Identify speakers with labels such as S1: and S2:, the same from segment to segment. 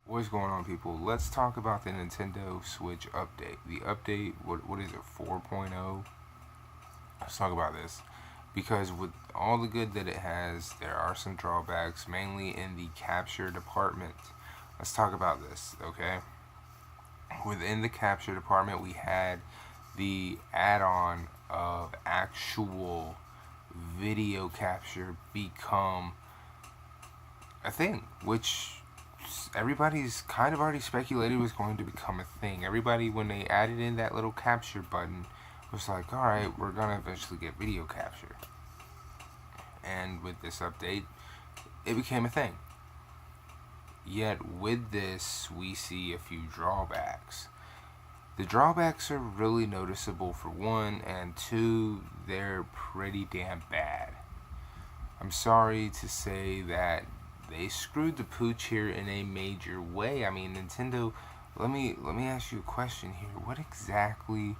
S1: What's going on, people? Let's talk about the Nintendo Switch update. The update, what is it, 4.0? Let's talk about this. Because with all the good that it has, there are some drawbacks, mainly in the capture department. Let's talk about this, okay? Within the capture department, we had the add-on of actual video capture become a thing, which everybody's kind of already speculated was going to become a thing. Everybody, when they added in that little capture button, was like, alright, we're going to eventually get video capture. And with this update, it became a thing. Yet with this, we see a few drawbacks. The drawbacks are really noticeable for one, and two, they're pretty damn bad. I'm sorry to say that they screwed the pooch here in a major way. I mean, Nintendo, let me ask you a question here. What exactly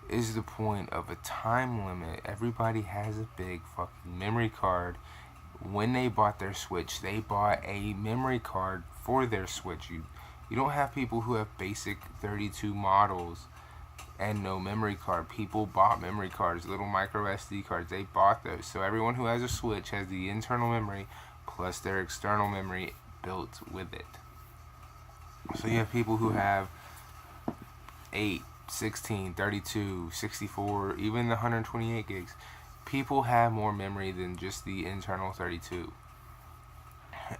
S1: is the point of a time limit? Everybody has a big fucking memory card. When they bought their Switch, they bought a memory card for their Switch. You don't have people who have basic 32 models and no memory card. People bought memory cards, little micro SD cards. They bought those. So everyone who has a Switch has the internal memory plus their external memory built with it. So you have people who have 8, 16, 32, 64, even the 128 gigs. People have more memory than just the internal 32.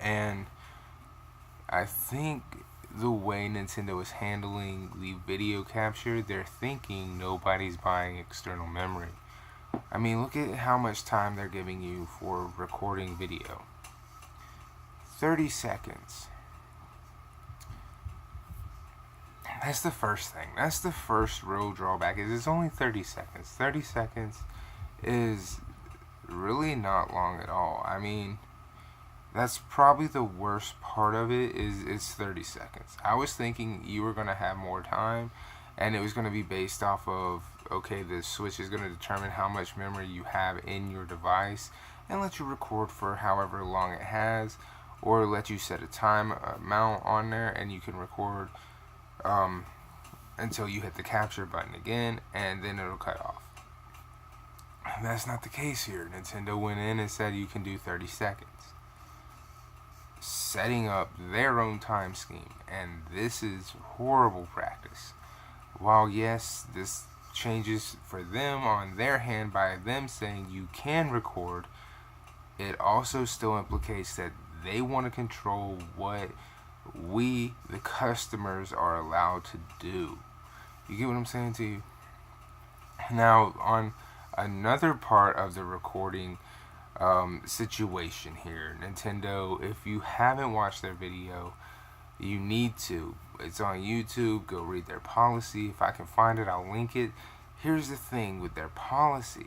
S1: And I think the way Nintendo is handling the video capture, they're thinking nobody's buying external memory. I mean, look at how much time they're giving you for recording video. 30 seconds. That's the first thing. That's the first real drawback, is it's only 30 seconds. 30 seconds is really not long at all. I mean, that's probably the worst part of it, is it's 30 seconds. I was thinking you were going to have more time, and it was going to be based off of, okay, the Switch is going to determine how much memory you have in your device and let you record for however long it has, or let you set a time amount on there and you can record until you hit the capture button again, and then it'll cut off. And that's not the case here. Nintendo went in and said you can do 30 seconds, setting up their own time scheme, and this is horrible practice. While yes, this changes for them on their hand by them saying you can record, it also still implicates that they want to control what we, the customers, are allowed to do. You get what I'm saying to you? Now, on another part of the recording situation here, Nintendo, if you haven't watched their video, you need to. It's on YouTube. Go read their policy. If I can find it, I'll link it. Here's the thing with their policy.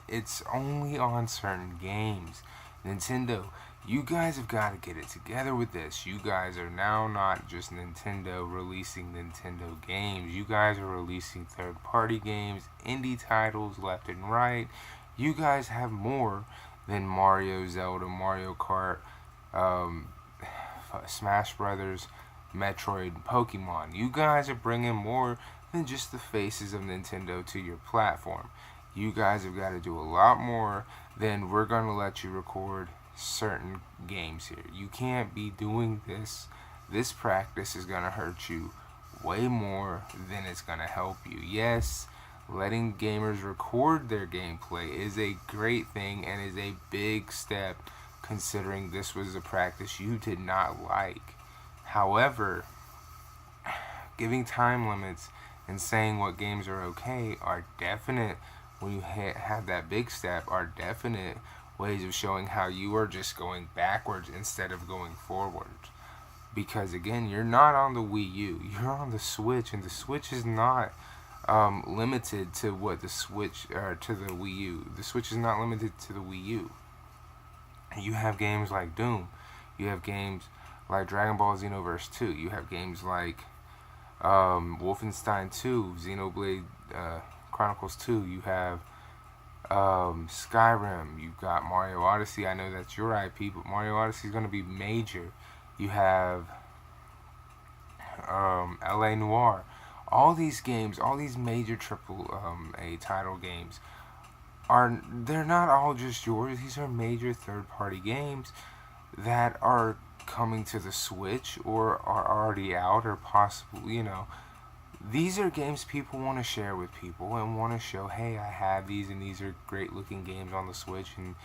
S1: It's only on certain games. Nintendo, you guys have got to get it together with this. You guys are now not just Nintendo releasing Nintendo games. You guys are releasing third-party games, indie titles left and right. You guys have more than Mario, Zelda, Mario Kart, Smash Brothers, Metroid, and Pokemon. You guys are bringing more than just the faces of Nintendo to your platform. You guys have got to do a lot more than we're going to let you record certain games here. You can't be doing this. This practice is going to hurt you way more than it's going to help you. Yes, letting gamers record their gameplay is a great thing and is a big step, considering this was a practice you did not like. However, giving time limits and saying what games are okay are definite, when you have that big step, are definite ways of showing how you are just going backwards instead of going forward. Because again, you're not on the Wii U, you're on the Switch, and the Switch is not limited to what the Switch, to the Wii U. The Switch is not limited to the Wii U. You have games like Doom. You have games like Dragon Ball Xenoverse 2. You have games like Wolfenstein 2, Xenoblade Chronicles 2. You have Skyrim. You've got Mario Odyssey. I know that's your IP, but Mario Odyssey is going to be major You have LA Noir. All these games, all these major triple A title games, they're not all just yours. These are major third party games that are coming to the Switch or are already out or possible, these are games people want to share with people and want to show, hey, I have these and these are great looking games on the Switch, and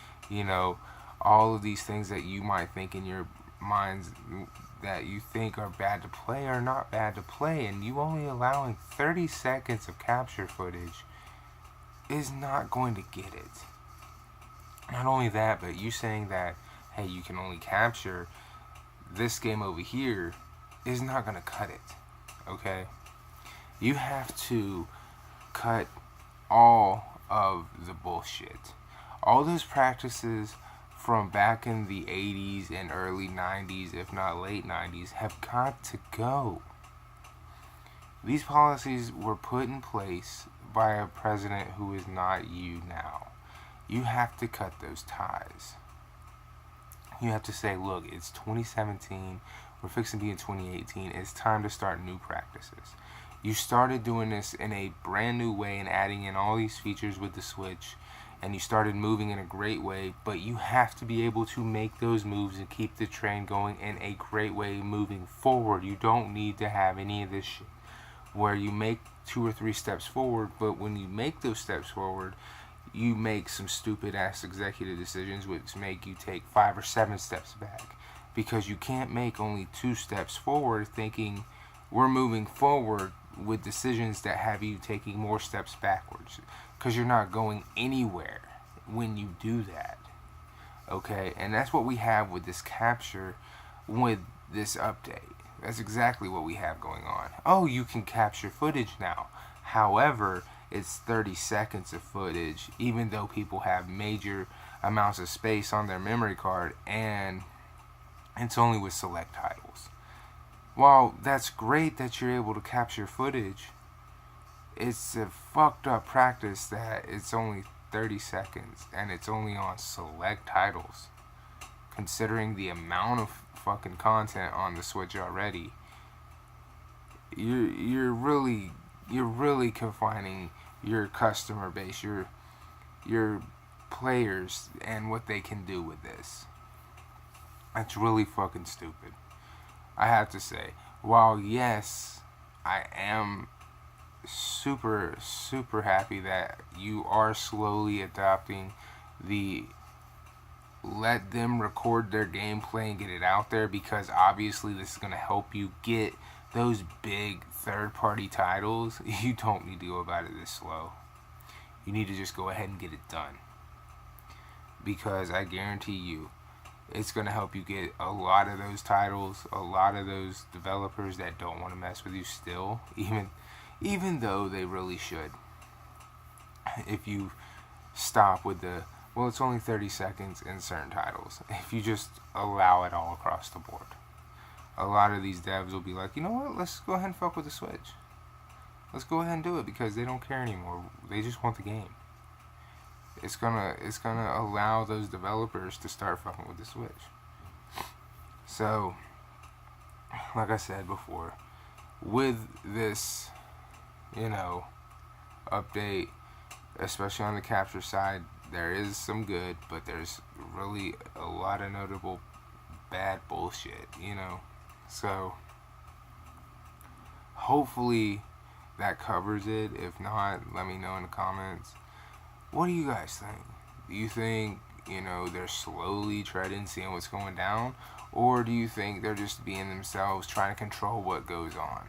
S1: all of these things that you might think in your minds that you think are bad to play are not bad to play, and you only allowing 30 seconds of capture footage is not going to get it. Not only that, but you saying that, hey, you can only capture this game over here is not going to cut it, okay? You have to cut all of the bullshit. All those practices from back in the 80s and early 90s, if not late 90s, have got to go. These policies were put in place by a president who is not you now. You have to cut those ties. You have to say, look, it's 2017, we're fixing to be in 2018, it's time to start new practices. You started doing this in a brand new way and adding in all these features with the Switch, and you started moving in a great way, but you have to be able to make those moves and keep the train going in a great way moving forward. You don't need to have any of this shit where you make 2 or 3 steps forward, but when you make those steps forward, you make some stupid ass executive decisions which make you take 5 or 7 steps back, because you can't make only 2 steps forward thinking we're moving forward with decisions that have you taking more steps backwards, because you're not going anywhere when you do that, okay? And that's what we have with this capture, with this update. That's exactly what we have going on. Oh, you can capture footage now. However, it's 30 seconds of footage, even though people have major amounts of space on their memory card, and it's only with select titles. While that's great that you're able to capture footage, it's a fucked up practice that it's only 30 seconds and it's only on select titles. Considering the amount of fucking content on the Switch already, you're really confining your customer base, your players, and what they can do with this. That's really fucking stupid. I have to say, while yes, I am super happy that you are slowly adopting the let them record their gameplay and get it out there, because obviously this is going to help you get those big third-party titles. You don't need to go about it this slow. You need to just go ahead and get it done, because I guarantee you it's going to help you get a lot of those titles, a lot of those developers that don't want to mess with you still, even though they really should. If you stop with the, well, it's only 30 seconds in certain titles. If you just allow it all across the board, a lot of these devs will be like, you know what, let's go ahead and fuck with the Switch. Let's go ahead and do it, because they don't care anymore. They just want the game. It's gonna allow those developers to start fucking with the Switch. So, like I said before, with this, update, especially on the capture side, there is some good, but there's really a lot of notable bad bullshit, So, hopefully that covers it. If not, let me know in the comments. What do you guys think? Do you think, they're slowly treading, seeing what's going down? Or do you think they're just being themselves, trying to control what goes on?